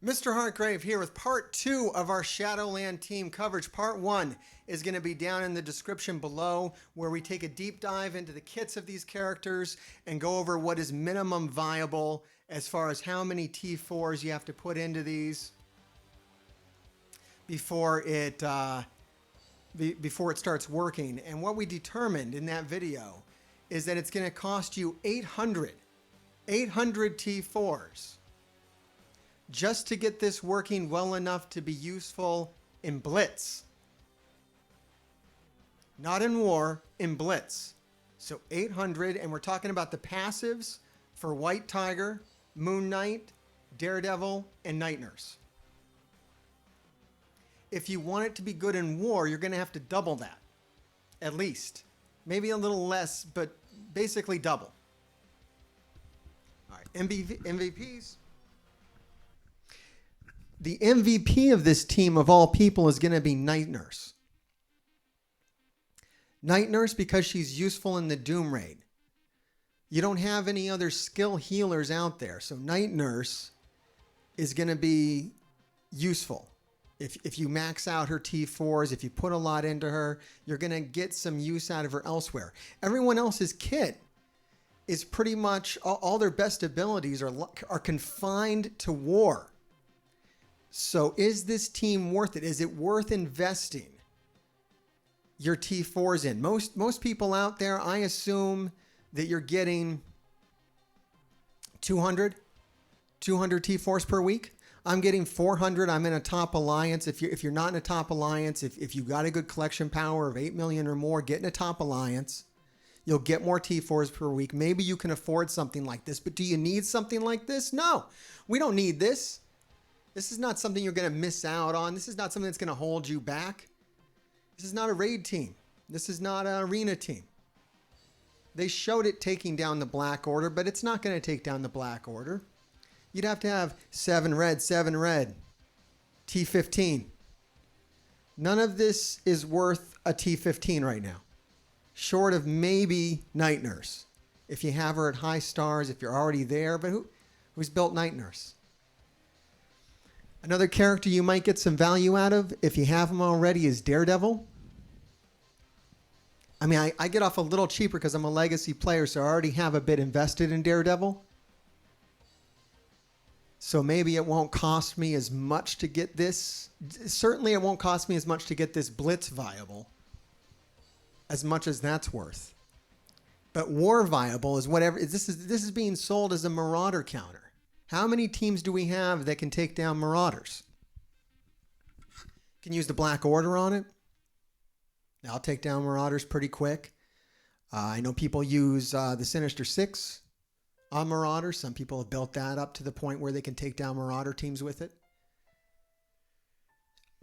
Mr. Hartgrave here with part 2 of our Shadowland team coverage. Part 1 is going to be down in the description below, where we take a deep dive into the kits of these characters and go over what is minimum viable as far as how many T4s you have to put into these before it starts working. And what we determined in that video is that it's going to cost you 800 T4s just to get this working well enough to be useful in Blitz. Not in War, in Blitz. So 800, and we're talking about the passives for White Tiger, Moon Knight, Daredevil, and Night Nurse. If you want it to be good in War, you're going to have to double that, at least. Maybe a little less, but basically double. All right, MVPs. The MVP of this team of all people is going to be Night Nurse. Night Nurse because she's useful in the Doom Raid. You don't have any other skill healers out there, so Night Nurse is going to be useful. If you max out her T4s, if you put a lot into her, you're going to get some use out of her elsewhere. Everyone else's kit is pretty much, all their best abilities are confined to War. So is this team worth it? Is it worth investing your T4s in? Most people out there, I assume that you're getting 200 T4s per week. I'm getting 400. I'm in a top alliance. If you're not in a top alliance, if you got a good collection power of 8 million or more, get in a top alliance. You'll get more T4s per week. Maybe you can afford something like this, but do you need something like this? No, we don't need this. This is not something you're going to miss out on. This is not something that's going to hold you back. This is not a raid team. This is not an arena team. They showed it taking down the Black Order, but it's not going to take down the Black Order. You'd have to have 7 red, T15. None of this is worth a T15 right now, short of maybe Night Nurse. If you have her at high stars, if you're already there, but who's built Night Nurse? Another character you might get some value out of, if you have him already, is Daredevil. I mean, I get off a little cheaper because I'm a legacy player, so I already have a bit invested in Daredevil. So maybe it won't cost me as much to get this. Certainly it won't cost me as much to get this Blitz viable, as much as that's worth. But War viable is whatever. This is being sold as a Marauder counter. How many teams do we have that can take down Marauders? Can use the Black Order on it. I'll take down Marauders pretty quick. I know people use the Sinister Six on Marauders. Some people have built that up to the point where they can take down Marauder teams with it.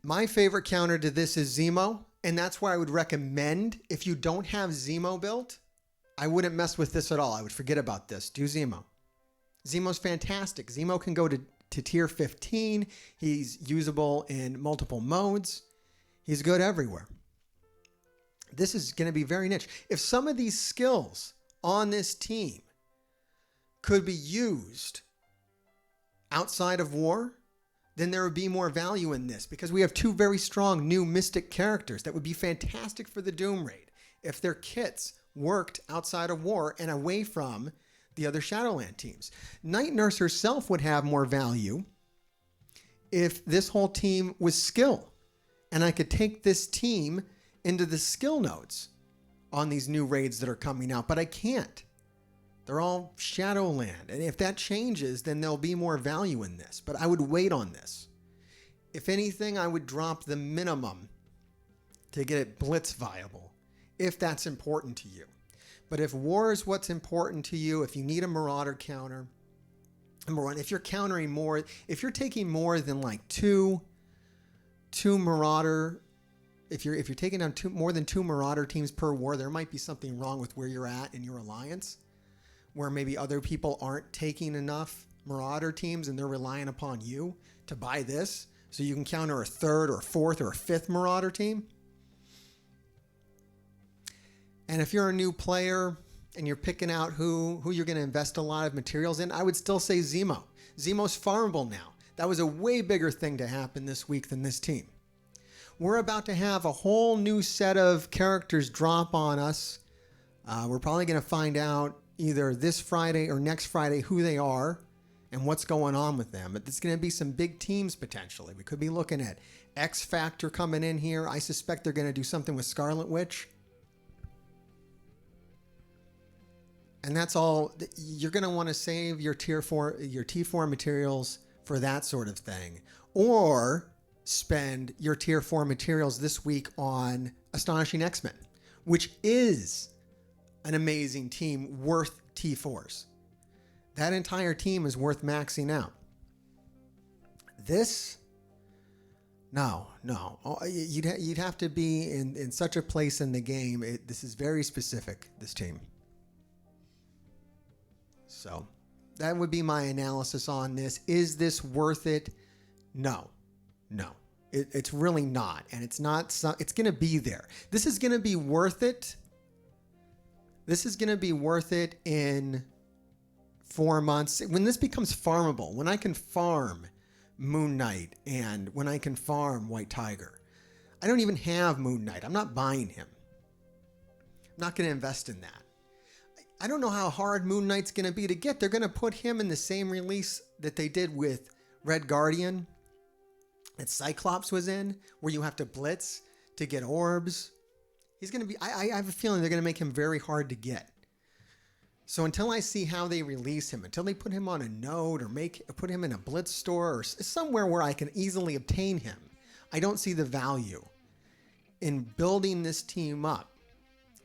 My favorite counter to this is Zemo, and that's why I would recommend, if you don't have Zemo built, I wouldn't mess with this at all. I would forget about this. Do Zemo. Zemo's fantastic. Zemo can go to tier 15. He's usable in multiple modes. He's good everywhere. This is going to be very niche. If some of these skills on this team could be used outside of War, then there would be more value in this, because we have 2 very strong new Mystic characters that would be fantastic for the Doom Raid if their kits worked outside of War and away from the other Shadowland teams. Night Nurse herself would have more value if this whole team was skill, and I could take this team into the skill nodes on these new raids that are coming out, but I can't. They're all Shadowland, and if that changes, then there'll be more value in this, but I would wait on this. If anything, I would drop the minimum to get it Blitz viable, if that's important to you. But if War is what's important to you, if you need a Marauder counter, number one, if you're countering more, if you're taking more than like two Marauder, if you're taking down more than 2 Marauder teams per War, there might be something wrong with where you're at in your alliance, where maybe other people aren't taking enough Marauder teams and they're relying upon you to buy this so you can counter a 3rd or 4th or a 5th Marauder team. And if you're a new player and you're picking out who you're going to invest a lot of materials in, I would still say Zemo. Zemo's farmable now. That was a way bigger thing to happen this week than this team. We're about to have a whole new set of characters drop on us. We're probably going to find out either this Friday or next Friday who they are and what's going on with them. But there's going to be some big teams potentially. We could be looking at X Factor coming in here. I suspect they're going to do something with Scarlet Witch. And that's all. You're going to want to save your T4 materials for that sort of thing. Or spend your Tier 4 materials this week on Astonishing X-Men, which is an amazing team worth T4s. That entire team is worth maxing out. This, no. You'd have to be in such a place in the game. This is very specific, this team. So that would be my analysis on this. Is this worth it? No. It's really not. And it's not. It's going to be there. This is going to be worth it. This is going to be worth it in 4 months. When this becomes farmable, when I can farm Moon Knight and when I can farm White Tiger. I don't even have Moon Knight. I'm not buying him. I'm not going to invest in that. I don't know how hard Moon Knight's going to be to get. They're going to put him in the same release that they did with Red Guardian that Cyclops was in, where you have to blitz to get orbs. He's going to be, I have a feeling they're going to make him very hard to get. So until I see how they release him, until they put him on a node or put him in a blitz store or somewhere where I can easily obtain him, I don't see the value in building this team up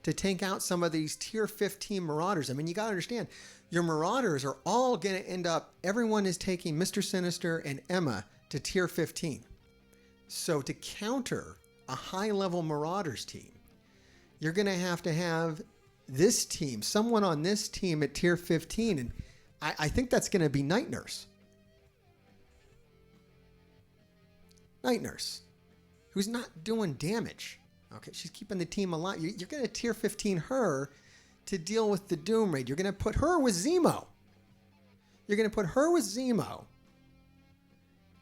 to take out some of these tier 15 Marauders. I mean, you got to understand, your Marauders are all going to end up, everyone is taking Mr. Sinister and Emma to tier 15. So to counter a high-level Marauders team, you're going to have this team, someone on this team at tier 15, and I think that's going to be Night Nurse. Night Nurse, who's not doing damage. Okay, she's keeping the team alive. You're going to tier 15 her to deal with the Doom Raid. You're going to put her with Zemo.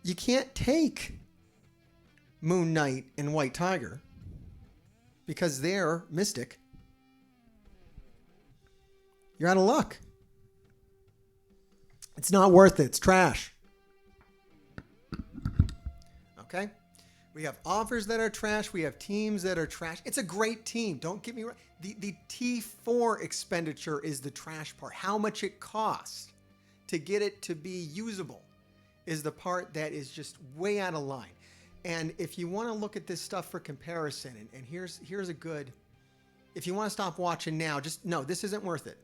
You can't take Moon Knight and White Tiger because they're Mystic. You're out of luck. It's not worth it. It's trash. Okay? We have offers that are trash. We have teams that are trash. It's a great team. Don't get me wrong. The T4 expenditure is the trash part. How much it costs to get it to be usable is the part that is just way out of line. And if you want to look at this stuff for comparison, and here's a good, if you want to stop watching now, just no, this isn't worth it.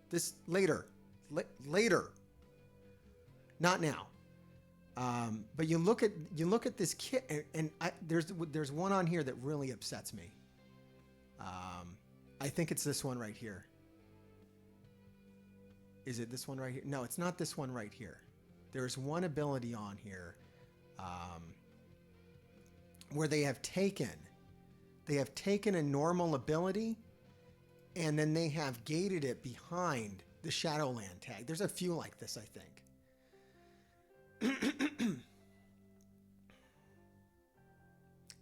This later, not now. But you look at this kit, and there's one on here that really upsets me. I think it's this one right here. Is it this one right here? No, it's not this one right here. There's one ability on here where they have taken a normal ability and then they have gated it behind the Shadowland tag. There's a few like this, I think.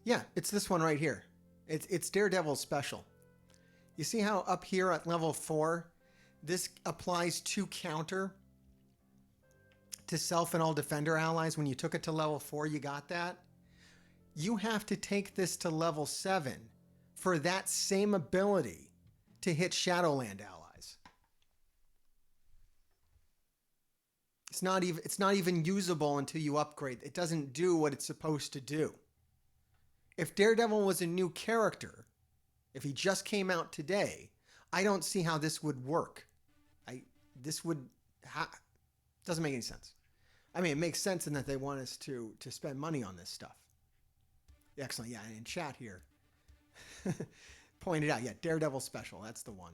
Yeah, it's this one right here. It's Daredevil's special. You see how up here at level 4, this applies to counter to self and all defender allies. When you took it to level 4, you got that. You have to take this to level 7 for that same ability to hit Shadowland allies. It's not even usable until you upgrade. It doesn't do what it's supposed to do. If Daredevil was a new character, if he just came out today, I don't see how this would work. Doesn't make any sense. I mean, it makes sense in that they want us to spend money on this stuff. Excellent. Yeah, in chat here. Pointed out. Yeah, Daredevil special. That's the one.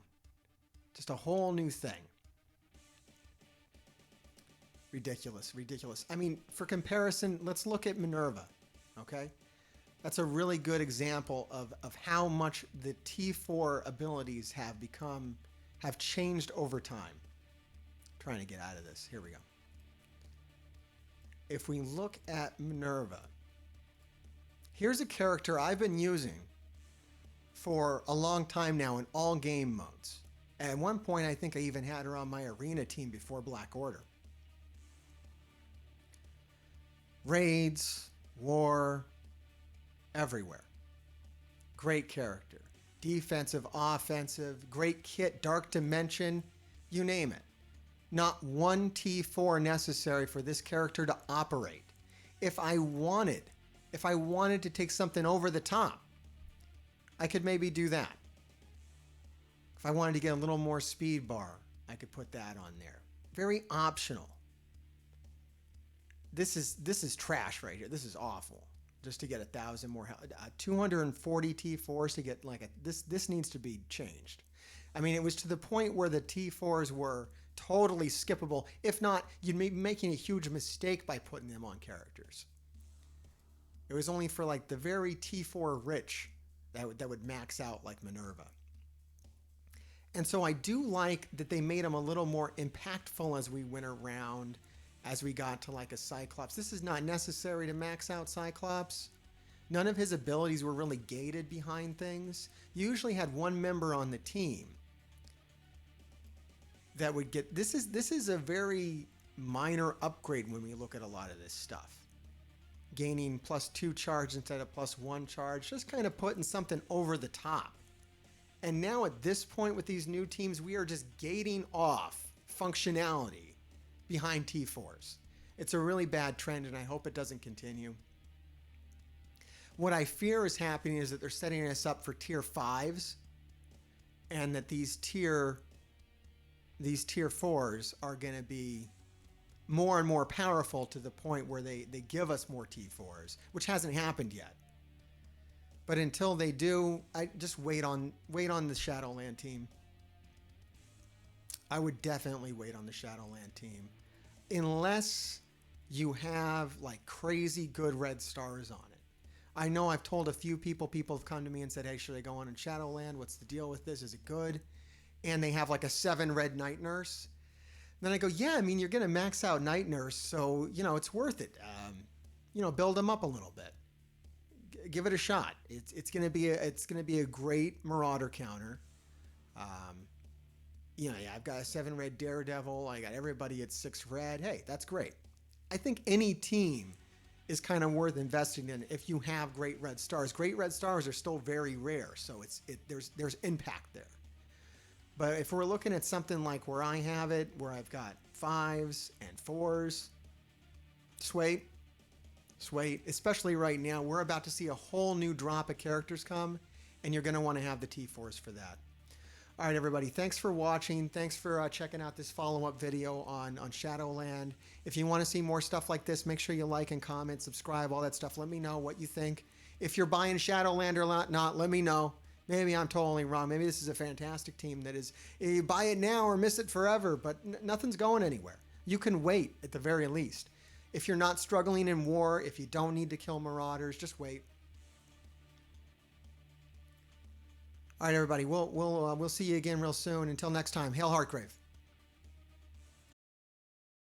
Just a whole new thing. Ridiculous. I mean, for comparison, let's look at Minerva. Okay? That's a really good example of how much the T4 abilities have changed over time. Trying to get out of this. Here we go. if we look at Minerva, here's a character I've been using for a long time now in all game modes. At one point, I think I even had her on my arena team before Black Order. Raids, war, everywhere. Great character. Defensive, offensive, great kit, dark dimension, you name it. Not one T4 necessary for this character to operate. If I wanted to take something over the top, I could maybe do that. If I wanted to get a little more speed bar, I could put that on there. Very optional. This is trash right here. This is awful. Just to get 1,000 more, 240 T4s to get like this needs to be changed. I mean, it was to the point where the T4s were totally skippable. If not, you'd be making a huge mistake by putting them on characters. It was only for like the very T4 rich that would max out like Minerva. And so I do like that they made them a little more impactful as we went around, as we got to like a Cyclops. This is not necessary to max out Cyclops. None of his abilities were really gated behind things. You usually had one member on the team that would get, this is a very minor upgrade when we look at a lot of this stuff. Gaining +2 charge instead of +1 charge, just kind of putting something over the top. And now at this point with these new teams, we are just gating off functionality behind T4s. It's a really bad trend, and I hope it doesn't continue. What I fear is happening is that they're setting us up for tier 5s, and that these tier 4s are going to be more and more powerful to the point where they give us more T4s, which hasn't happened yet. But until they do, I just wait on the Shadowland team. I would definitely wait on the Shadowland team. Unless you have like crazy good red stars on it. I know I've told a few people have come to me and said, hey, should I go on in Shadowland? What's the deal with this? Is it good? And they have like a 7 red night nurse. Then I go, yeah, I mean, you're going to max out night nurse, so, you know, it's worth it. Build them up a little bit. Give it a shot. It's going to be a great marauder counter. Yeah, I've got a 7 red Daredevil. I got everybody at 6 red. Hey, that's great. I think any team is kind of worth investing in if you have great red stars. Great red stars are still very rare, so there's impact there. But if we're looking at something like where I have it, where I've got 5s and 4s, just wait. Especially right now, we're about to see a whole new drop of characters come, and you're going to want to have the T4s for that. All right, everybody, thanks for watching. Thanks for checking out this follow-up video on Shadowland. If you want to see more stuff like this, make sure you like and comment, subscribe, all that stuff. Let me know what you think. If you're buying Shadowland or not, let me know. Maybe I'm totally wrong. Maybe this is a fantastic team that is, you buy it now or miss it forever, but nothing's going anywhere. You can wait at the very least. If you're not struggling in war, if you don't need to kill marauders, just wait. All right, everybody, we'll see you again real soon. Until next time, Hail Heartgrave.